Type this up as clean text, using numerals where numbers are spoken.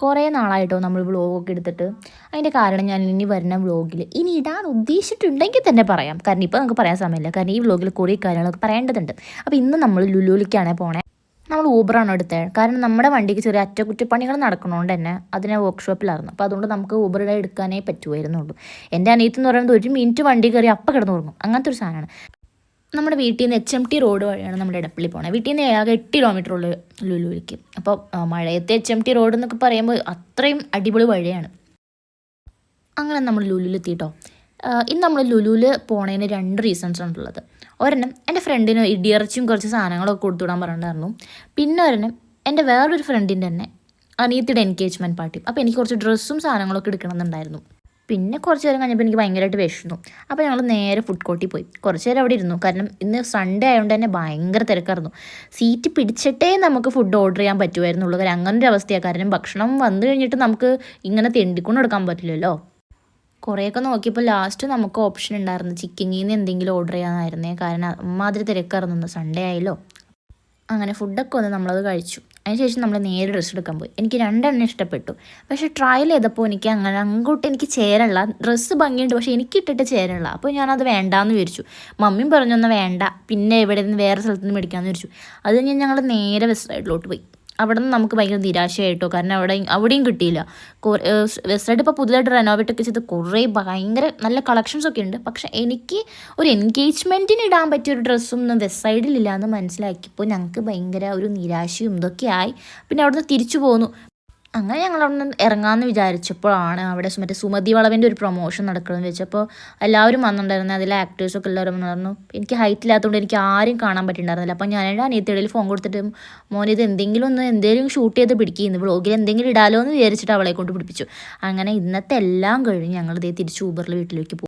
കുറേ നാളായിട്ടോ നമ്മൾ വ്ളോഗൊക്കെ എടുത്തിട്ട്. അതിൻ്റെ കാരണം ഞാൻ ഇനി വരുന്ന വ്ളോഗിൽ ഇനി ഇടാൻ ഉദ്ദേശിച്ചിട്ടുണ്ടെങ്കിൽ തന്നെ പറയാം. കാരണം ഇപ്പോൾ നമുക്ക് പറയാൻ സമയമില്ല. കാരണം ഈ വ്ളോഗിൽ കുറേ കാര്യങ്ങളൊക്കെ പറയേണ്ടതുണ്ട്. അപ്പോൾ ഇന്ന് നമ്മൾ ലുലുവിലേക്കാണ് പോണേ. നമ്മൾ ഊബറാണ് എടുത്തത്. കാരണം നമ്മുടെ വണ്ടിക്ക് ചെറിയ അറ്റകുറ്റപ്പണികൾ നടക്കുന്നതുകൊണ്ട് തന്നെ അതിനെ വർക്ക്ഷോപ്പിലായിരുന്നു. അപ്പോൾ അതുകൊണ്ട് നമുക്ക് ഊബർ എടുക്കാനേ പറ്റുമായിരുന്നുള്ളൂ. എൻ്റെ അനിയത്തി എന്ന് പറയുന്നത് 1 മിനിറ്റ് വണ്ടി കയറി അപ്പം കിടന്ന് ഉറങ്ങും. അങ്ങനത്തെ ഒരു സാധനമാണ്. നമ്മുടെ വീട്ടിൽ നിന്ന് HMT റോഡ് വഴിയാണ് നമ്മുടെ ഇടപ്പള്ളി പോകുന്നത്. വീട്ടിൽ നിന്ന് ആകെ 8 കിലോമീറ്റർ ഉള്ളു ലുലുവിലേക്ക്. അപ്പോൾ മഴയത്തെ HMT റോഡ് എന്നൊക്കെ പറയുമ്പോൾ അത്രയും അടിപൊളി വഴിയാണ്. അങ്ങനെ നമ്മൾ ലുലുവിലെത്തിയിട്ടോ. ഇന്ന് നമ്മൾ ലുലുവിൽ പോണതിന് 2 റീസൺസ് ആണുള്ളത്. ഒരെണ്ണം എൻ്റെ ഫ്രണ്ടിന് ഇടിയിറച്ചിയും കുറച്ച് സാധനങ്ങളൊക്കെ കൊടുത്തുവിടാൻ പറഞ്ഞിട്ടുണ്ടായിരുന്നു. പിന്നെ ഒരെണ്ണം എൻ്റെ വേറൊരു ഫ്രണ്ടിൻ്റെ തന്നെ അനിയത്തിയുടെ എൻഗേജ്മെൻറ്റ് പാർട്ടി. അപ്പോൾ എനിക്ക് കുറച്ച് ഡ്രസ്സും സാധനങ്ങളൊക്കെ എടുക്കണമെന്നുണ്ടായിരുന്നു. പിന്നെ കുറച്ച് നേരം കഴിഞ്ഞപ്പോൾ എനിക്ക് ഭയങ്കരമായിട്ട് വിശന്നു. അപ്പോൾ ഞങ്ങൾ നേരെ ഫുഡ് കോർട്ടിൽ പോയി. കുറച്ച് നേരം അവിടെ ഇരുന്നു. കാരണം ഇന്ന് സൺഡേ ആയതുകൊണ്ട് തന്നെ ഭയങ്കര തിരക്കായിരുന്നു. സീറ്റ് പിടിച്ചിട്ടേ നമുക്ക് ഫുഡ് ഓർഡർ ചെയ്യാൻ പറ്റുമായിരുന്നുള്ളൂ. കാരണം അങ്ങനെ ഒരു അവസ്ഥയാണ്. കാരണം ഭക്ഷണം വന്നു കഴിഞ്ഞിട്ട് നമുക്ക് ഇങ്ങനെ തെണ്ടിക്കൊണ്ട് എടുക്കാൻ പറ്റില്ലല്ലോ. കുറേയൊക്കെ നോക്കിയപ്പോൾ ലാസ്റ്റ് നമുക്ക് ഓപ്ഷൻ ഉണ്ടായിരുന്നു ചിക്കനിൽ നിന്ന് എന്തെങ്കിലും ഓർഡർ ചെയ്യാനായിരുന്നേ. കാരണം അമ്മാതിരി തിരക്കായിരുന്നു. സൺഡേ ആയല്ലോ. അങ്ങനെ ഫുഡൊക്കെ വന്ന് നമ്മളത് കഴിച്ചു. അതിനുശേഷം നമ്മൾ നേരെ ഡ്രസ്സ് എടുക്കാൻ പോയി. എനിക്ക് 2 ഇഷ്ടപ്പെട്ടു. പക്ഷേ ട്രയൽ ചെയ്തപ്പോൾ എനിക്ക് അങ്ങനെ അങ്ങോട്ട് എനിക്ക് ചേരല്ല. ഡ്രസ്സ് ഭംഗിയുണ്ട്, പക്ഷേ എനിക്ക് ഇട്ടിട്ട് ചേരല്ല. അപ്പോൾ ഞാനത് വേണ്ടാന്ന് വിചാരിച്ചു. മമ്മിയും പറഞ്ഞൊന്നും വേണ്ട, പിന്നെ എവിടെ നിന്ന് വേറെ സ്ഥലത്ത് നിന്ന് മേടിക്കാമെന്ന് വിചാരിച്ചു. അത് കഴിഞ്ഞ് ഞങ്ങൾ നേരെ വെസ്റ്റ് സൈഡിലോട്ട് പോയി. അവിടെ നിന്ന് നമുക്ക് ഭയങ്കര നിരാശയായിട്ടോ. കാരണം അവിടെയും കിട്ടിയില്ല. വെസ്റ്റ് സൈഡ് ഇപ്പോൾ പുതുതായിട്ട് റെനോവേറ്റ് ഒക്കെ ചെയ്ത് കുറേ ഭയങ്കര നല്ല കളക്ഷൻസൊക്കെ ഉണ്ട്. പക്ഷേ എനിക്ക് ഒരു എൻഗേജ്മെൻറ്റിന് ഇടാൻ പറ്റിയൊരു ഡ്രസ്സും ഒന്നും വെസ്റ്റ് സൈഡിലില്ല എന്ന് മനസ്സിലാക്കിയപ്പോൾ ഞങ്ങൾക്ക് ഭയങ്കര ഒരു നിരാശയും ഇതൊക്കെ ആയി. പിന്നെ അവിടെ നിന്ന് തിരിച്ചു പോന്നു. അങ്ങനെ ഞങ്ങൾ അവിടെ നിന്ന് ഇറങ്ങാമെന്ന് വിചാരിച്ചപ്പോഴാണ് അവിടെ മറ്റേ സുമതി വളവിൻ്റെ ഒരു പ്രൊമോഷൻ നടക്കണമെന്ന് വെച്ചപ്പോൾ എല്ലാവരും വന്നിട്ടുണ്ടായിരുന്നു. അതിലെ ആക്ടേഴ്സൊക്കെ എല്ലാവരും വന്നിരുന്നു. എനിക്ക് ഹൈറ്റ് ഇല്ലാത്തതുകൊണ്ട് എനിക്ക് ആരും കാണാൻ പറ്റിയിട്ടുണ്ടായിരുന്നില്ല. അപ്പോൾ ഞാൻ എൻ്റെ അനിയത്തിയുടെ ഫോൺ കൊടുത്തിട്ട് മോനെ ഇത് എന്തെങ്കിലും ഷൂട്ട് ചെയ്ത് പിടിക്കുന്നു, വ്ളോഗിൽ എന്തെങ്കിലും ഇടാലോ എന്ന് വിചാരിച്ചിട്ട് അവളെ കൊണ്ട് പിടിപ്പിച്ചു. അങ്ങനെ ഇന്നത്തെ എല്ലാം കഴിഞ്ഞ് ഞങ്ങൾ ഇതേ തിരിച്ച് ഊബറിൽ വീട്ടിലേക്ക് പോകും.